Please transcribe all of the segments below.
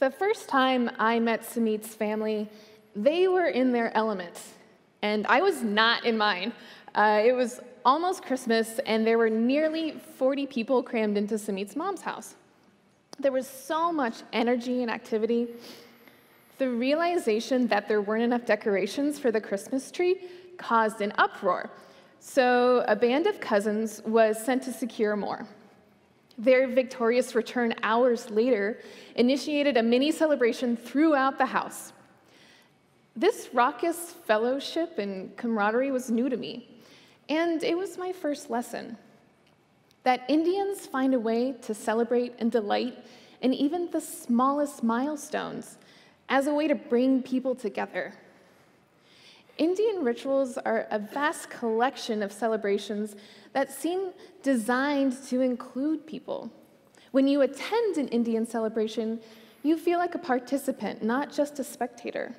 The first time I met Sumeet's family, they were in their element, and I was not in mine. It was almost Christmas, and there were nearly 40 people crammed into Sumeet's mom's house. There was so much energy and activity. The realization that there weren't enough decorations for the Christmas tree caused an uproar, so a band of cousins was sent to secure more. Their victorious return hours later initiated a mini celebration throughout the house. This raucous fellowship and camaraderie was new to me, and it was my first lesson that Indians find a way to celebrate and delight in even the smallest milestones as a way to bring people together. Indian rituals are a vast collection of celebrations that seem designed to include people. When you attend an Indian celebration, you feel like a participant, not just a spectator.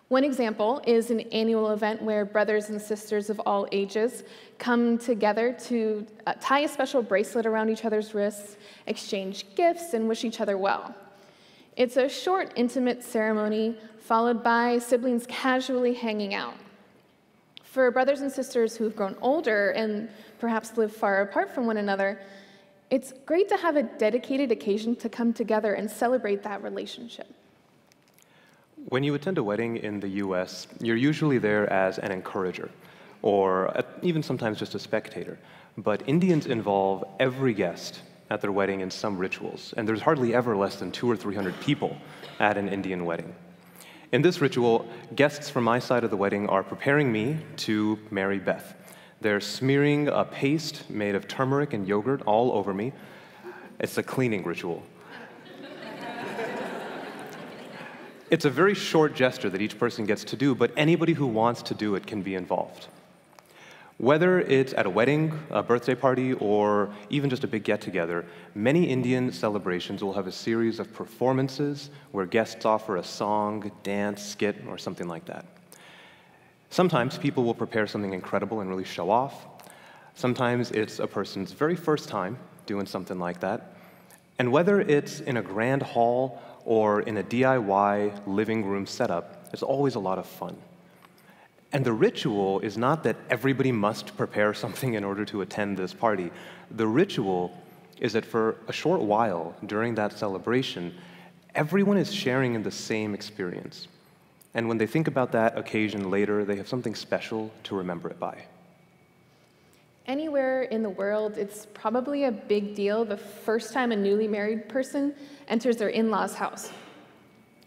One example is an annual event where brothers and sisters of all ages come together to tie a special bracelet around each other's wrists, exchange gifts, and wish each other well. It's a short, intimate ceremony followed by siblings casually hanging out. For brothers and sisters who've grown older and perhaps live far apart from one another, it's great to have a dedicated occasion to come together and celebrate that relationship. When you attend a wedding in the US, you're usually there as an encourager, or even sometimes just a spectator. But Indians involve every guest at their wedding in some rituals, and there's hardly ever less than 200 or 300 people at an Indian wedding. In this ritual, guests from my side of the wedding are preparing me to marry Beth. They're smearing a paste made of turmeric and yogurt all over me. It's a cleaning ritual. It's a very short gesture that each person gets to do, but anybody who wants to do it can be involved. Whether it's at a wedding, a birthday party, or even just a big get-together, many Indian celebrations will have a series of performances where guests offer a song, dance, skit, or something like that. Sometimes people will prepare something incredible and really show off. Sometimes it's a person's very first time doing something like that. And whether it's in a grand hall or in a DIY living room setup, it's always a lot of fun. And the ritual is not that everybody must prepare something in order to attend this party. The ritual is that for a short while during that celebration, everyone is sharing in the same experience. And when they think about that occasion later, they have something special to remember it by. Anywhere in the world, it's probably a big deal the first time a newly married person enters their in-laws' house.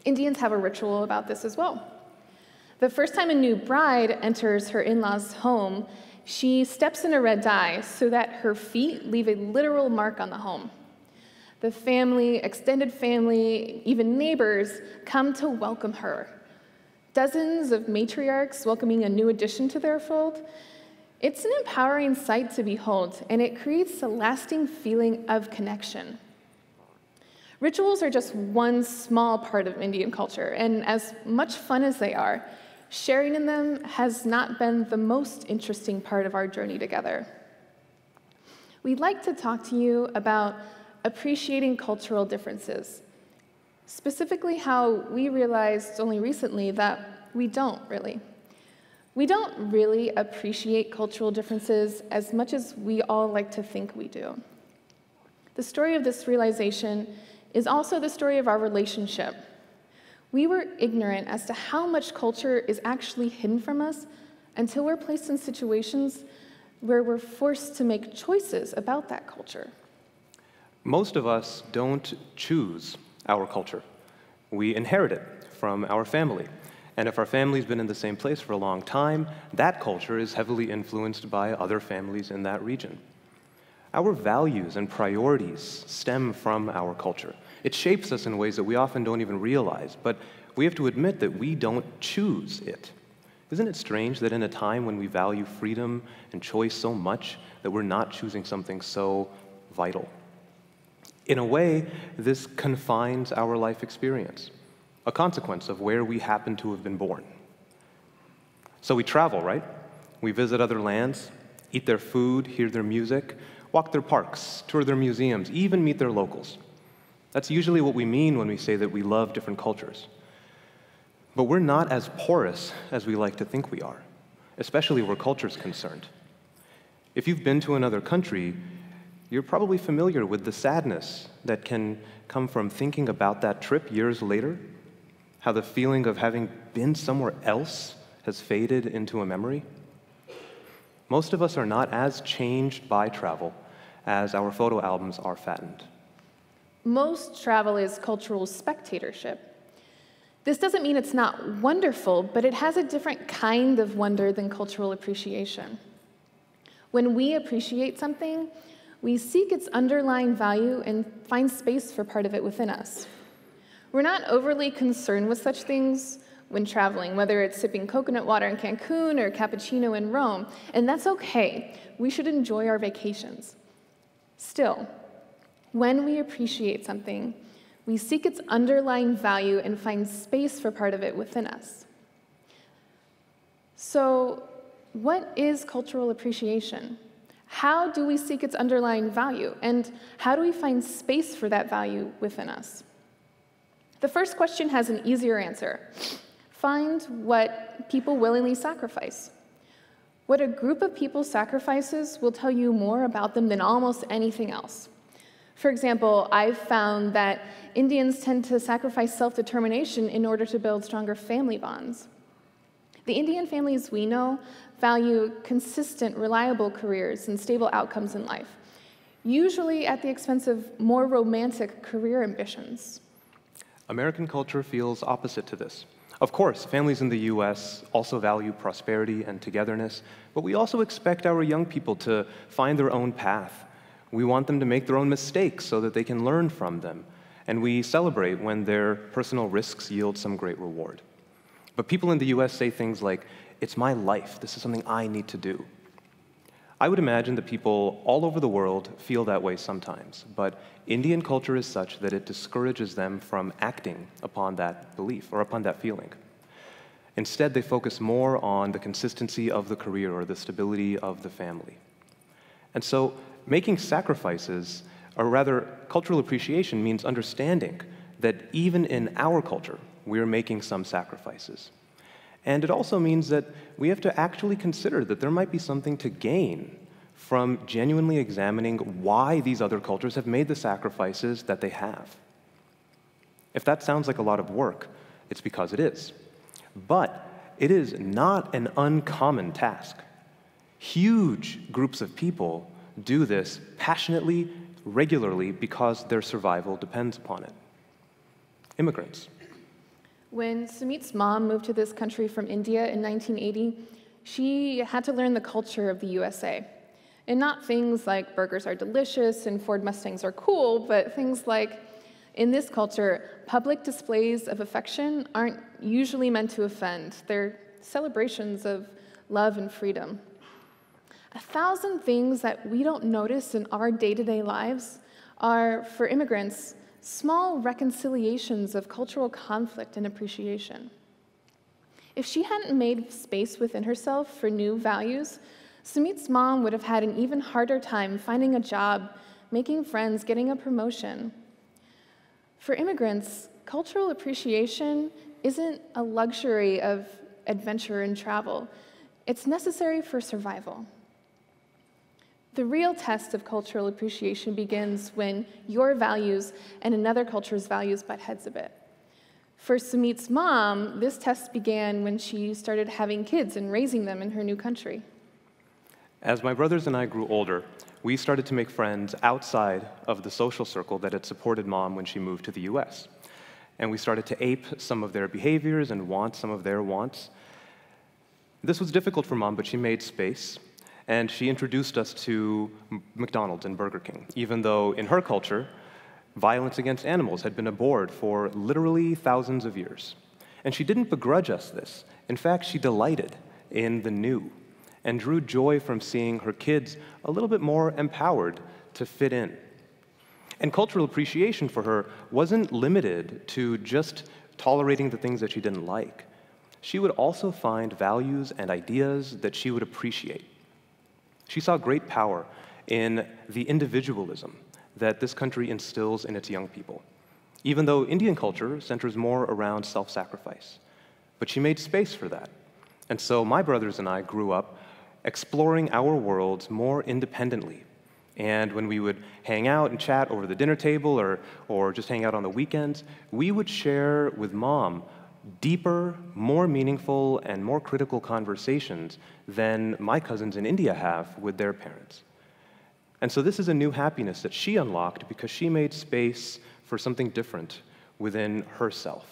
Indians have a ritual about this as well. The first time a new bride enters her in-laws' home, she steps in a red dye so that her feet leave a literal mark on the home. The family, extended family, even neighbors come to welcome her. Dozens of matriarchs welcoming a new addition to their fold. It's an empowering sight to behold, and it creates a lasting feeling of connection. Rituals are just one small part of Indian culture, and as much fun as they are, sharing in them has not been the most interesting part of our journey together. We'd like to talk to you about appreciating cultural differences, specifically how we realized only recently that we don't really. We don't really appreciate cultural differences as much as we all like to think we do. The story of this realization is also the story of our relationship. We were ignorant as to how much culture is actually hidden from us until we're placed in situations where we're forced to make choices about that culture. Most of us don't choose our culture. We inherit it from our family. And if our family's been in the same place for a long time, that culture is heavily influenced by other families in that region. Our values and priorities stem from our culture. It shapes us in ways that we often don't even realize, but we have to admit that we don't choose it. Isn't it strange that in a time when we value freedom and choice so much, that we're not choosing something so vital? In a way, this confines our life experience, a consequence of where we happen to have been born. So we travel, right? We visit other lands, eat their food, hear their music, walk their parks, tour their museums, even meet their locals. That's usually what we mean when we say that we love different cultures. But we're not as porous as we like to think we are, especially where culture's concerned. If you've been to another country, you're probably familiar with the sadness that can come from thinking about that trip years later, how the feeling of having been somewhere else has faded into a memory. Most of us are not as changed by travel as our photo albums are fattened. Most travel is cultural spectatorship. This doesn't mean it's not wonderful, but it has a different kind of wonder than cultural appreciation. When we appreciate something, we seek its underlying value and find space for part of it within us. We're not overly concerned with such things when traveling, whether it's sipping coconut water in Cancun or cappuccino in Rome, and that's okay. We should enjoy our vacations. Still, when we appreciate something, we seek its underlying value and find space for part of it within us. So, what is cultural appreciation? How do we seek its underlying value? And how do we find space for that value within us? The first question has an easier answer. Find what people willingly sacrifice. What a group of people sacrifices will tell you more about them than almost anything else. For example, I've found that Indians tend to sacrifice self-determination in order to build stronger family bonds. The Indian families we know value consistent, reliable careers and stable outcomes in life, usually at the expense of more romantic career ambitions. American culture feels opposite to this. Of course, families in the US also value prosperity and togetherness, but we also expect our young people to find their own path. We want them to make their own mistakes so that they can learn from them, and we celebrate when their personal risks yield some great reward. But people in the US say things like, "It's my life, this is something I need to do." I would imagine that people all over the world feel that way sometimes, but Indian culture is such that it discourages them from acting upon that belief or upon that feeling. Instead, they focus more on the consistency of the career or the stability of the family. And so, making sacrifices, or rather, cultural appreciation means understanding that even in our culture, we're making some sacrifices. And it also means that we have to actually consider that there might be something to gain from genuinely examining why these other cultures have made the sacrifices that they have. If that sounds like a lot of work, it's because it is. But it is not an uncommon task. Huge groups of people do this passionately, regularly, because their survival depends upon it. Immigrants. When Sumeet's mom moved to this country from India in 1980, she had to learn the culture of the USA. And not things like burgers are delicious and Ford Mustangs are cool, but things like, in this culture, public displays of affection aren't usually meant to offend. They're celebrations of love and freedom. 1,000 things that we don't notice in our day-to-day lives are, for immigrants, small reconciliations of cultural conflict and appreciation. If she hadn't made space within herself for new values, Sumeet's mom would have had an even harder time finding a job, making friends, getting a promotion. For immigrants, cultural appreciation isn't a luxury of adventure and travel. It's necessary for survival. The real test of cultural appreciation begins when your values and another culture's values butt heads a bit. For Sumeet's mom, this test began when she started having kids and raising them in her new country. As my brothers and I grew older, we started to make friends outside of the social circle that had supported Mom when she moved to the US. And we started to ape some of their behaviors and want some of their wants. This was difficult for Mom, but she made space. And she introduced us to McDonald's and Burger King, even though in her culture, violence against animals had been abhorred for literally thousands of years. And she didn't begrudge us this. In fact, she delighted in the new and drew joy from seeing her kids a little bit more empowered to fit in. And cultural appreciation for her wasn't limited to just tolerating the things that she didn't like. She would also find values and ideas that she would appreciate. She saw great power in the individualism that this country instills in its young people. even though Indian culture centers more around self-sacrifice. But she made space for that. And so my brothers and I grew up exploring our worlds more independently. And when we would hang out and chat over the dinner table or just hang out on the weekends, we would share with Mom deeper, more meaningful, and more critical conversations than my cousins in India have with their parents. And so this is a new happiness that she unlocked because she made space for something different within herself.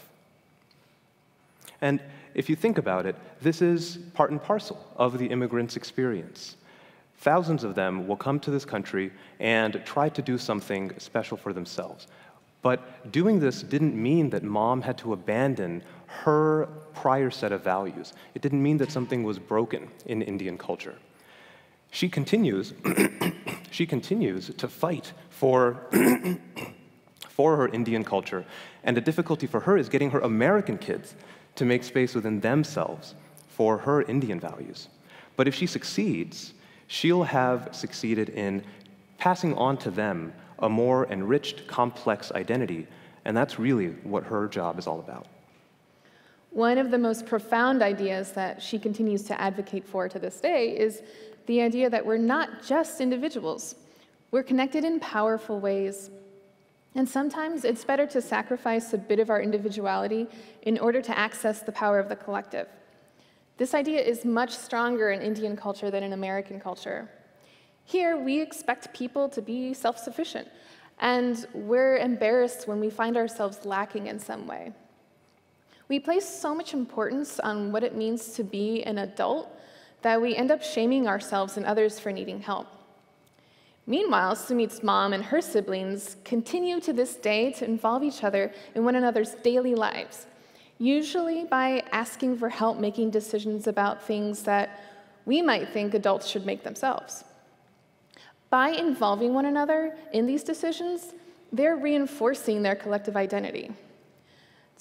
And if you think about it, this is part and parcel of the immigrant's experience. Thousands of them will come to this country and try to do something special for themselves. But doing this didn't mean that Mom had to abandon her prior set of values. It didn't mean that something was broken in Indian culture. She continues, she continues to fight for her Indian culture, and the difficulty for her is getting her American kids to make space within themselves for her Indian values. But if she succeeds, she'll have succeeded in passing on to them a more enriched, complex identity, and that's really what her job is all about. One of the most profound ideas that she continues to advocate for to this day is the idea that we're not just individuals. We're connected in powerful ways. And sometimes it's better to sacrifice a bit of our individuality in order to access the power of the collective. This idea is much stronger in Indian culture than in American culture. Here, we expect people to be self-sufficient, and we're embarrassed when we find ourselves lacking in some way. We place so much importance on what it means to be an adult that we end up shaming ourselves and others for needing help. Meanwhile, Sumeet's mom and her siblings continue to this day to involve each other in one another's daily lives, usually by asking for help making decisions about things that we might think adults should make themselves. By involving one another in these decisions, they're reinforcing their collective identity.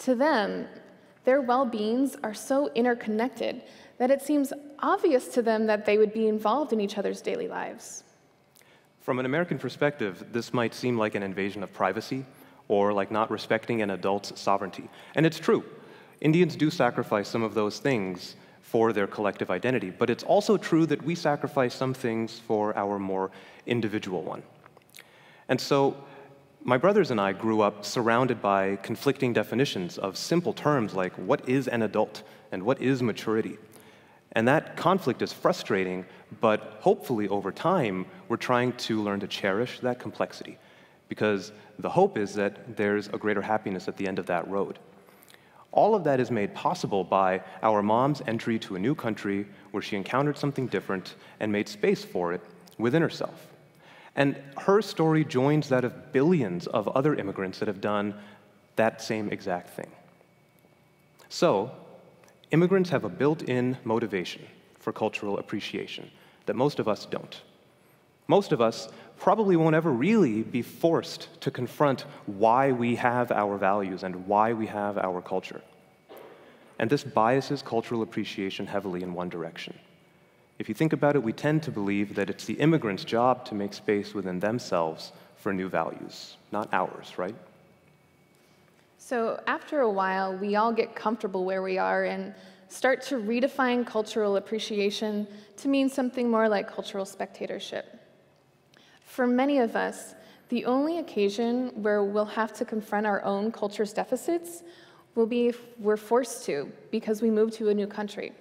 To them, their well-beings are so interconnected that it seems obvious to them that they would be involved in each other's daily lives. From an American perspective, this might seem like an invasion of privacy or like not respecting an adult's sovereignty. And it's true. Indians do sacrifice some of those things for their collective identity, but it's also true that we sacrifice some things for our more individual one. And so my brothers and I grew up surrounded by conflicting definitions of simple terms like what is an adult and what is maturity. And that conflict is frustrating, but hopefully over time, we're trying to learn to cherish that complexity, because the hope is that there's a greater happiness at the end of that road. All of that is made possible by our mom's entry to a new country where she encountered something different and made space for it within herself. And her story joins that of billions of other immigrants that have done that same exact thing. So, immigrants have a built-in motivation for cultural appreciation that most of us don't. Most of us probably won't ever really be forced to confront why we have our values and why we have our culture. And this biases cultural appreciation heavily in one direction. If you think about it, we tend to believe that it's the immigrant's job to make space within themselves for new values, not ours, right? So after a while, we all get comfortable where we are and start to redefine cultural appreciation to mean something more like cultural spectatorship. For many of us, the only occasion where we'll have to confront our own culture's deficits will be if we're forced to because we move to a new country.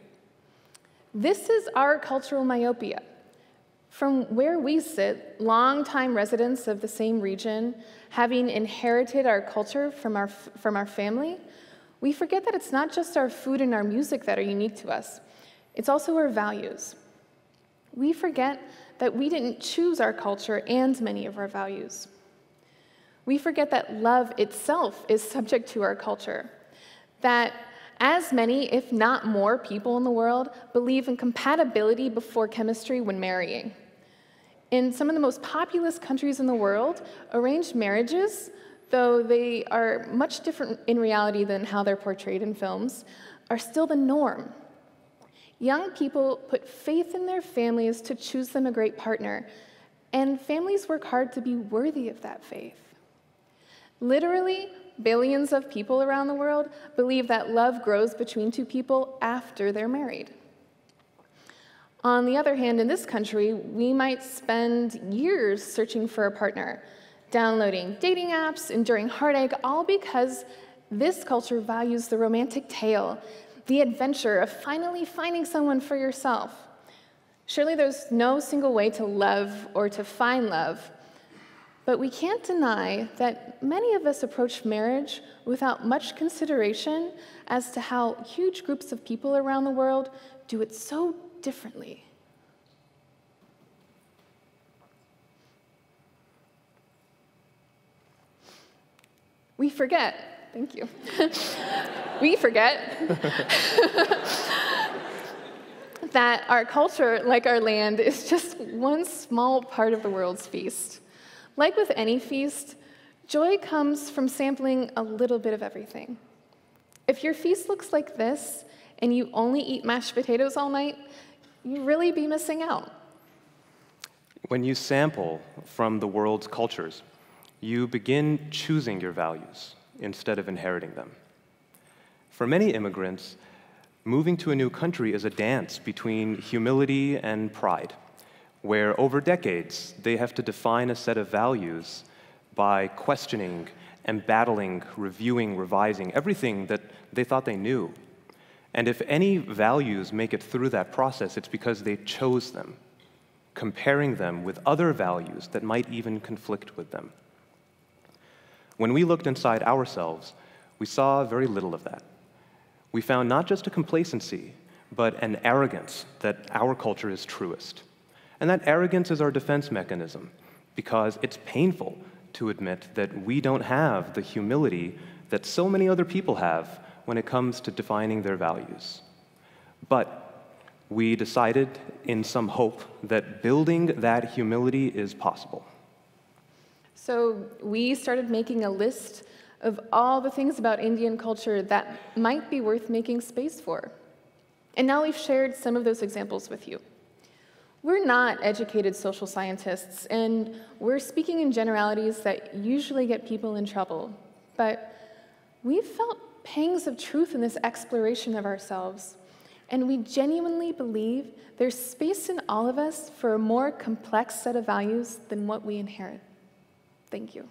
This is our cultural myopia. From where we sit, longtime residents of the same region, having inherited our culture from our family, we forget that it's not just our food and our music that are unique to us. It's also our values. We forget that we didn't choose our culture and many of our values. We forget that love itself is subject to our culture, that as many, if not more, people in the world believe in compatibility before chemistry when marrying. In some of the most populous countries in the world, arranged marriages, though they are much different in reality than how they're portrayed in films, are still the norm. Young people put faith in their families to choose them a great partner, and families work hard to be worthy of that faith. Literally, billions of people around the world believe that love grows between two people after they're married. On the other hand, in this country, we might spend years searching for a partner, downloading dating apps, enduring heartache, all because this culture values the romantic tale, the adventure of finally finding someone for yourself. Surely there's no single way to love or to find love, but we can't deny that many of us approach marriage without much consideration as to how huge groups of people around the world do it so differently. We forget, thank you. We forget that our culture, like our land, is just one small part of the world's feast. Like with any feast, joy comes from sampling a little bit of everything. If your feast looks like this, and you only eat mashed potatoes all night, you really be missing out. When you sample from the world's cultures, you begin choosing your values instead of inheriting them. For many immigrants, moving to a new country is a dance between humility and pride, where over decades they have to define a set of values by questioning and battling, reviewing, revising everything that they thought they knew. And if any values make it through that process, it's because they chose them, comparing them with other values that might even conflict with them. When we looked inside ourselves, we saw very little of that. We found not just a complacency, but an arrogance that our culture is truest. And that arrogance is our defense mechanism, because it's painful to admit that we don't have the humility that so many other people have when it comes to defining their values. But we decided, in some hope, that building that humility is possible. So we started making a list of all the things about Indian culture that might be worth making space for. And now we've shared some of those examples with you. We're not educated social scientists, and we're speaking in generalities that usually get people in trouble. But we've felt pangs of truth in this exploration of ourselves, and we genuinely believe there's space in all of us for a more complex set of values than what we inherit. Thank you.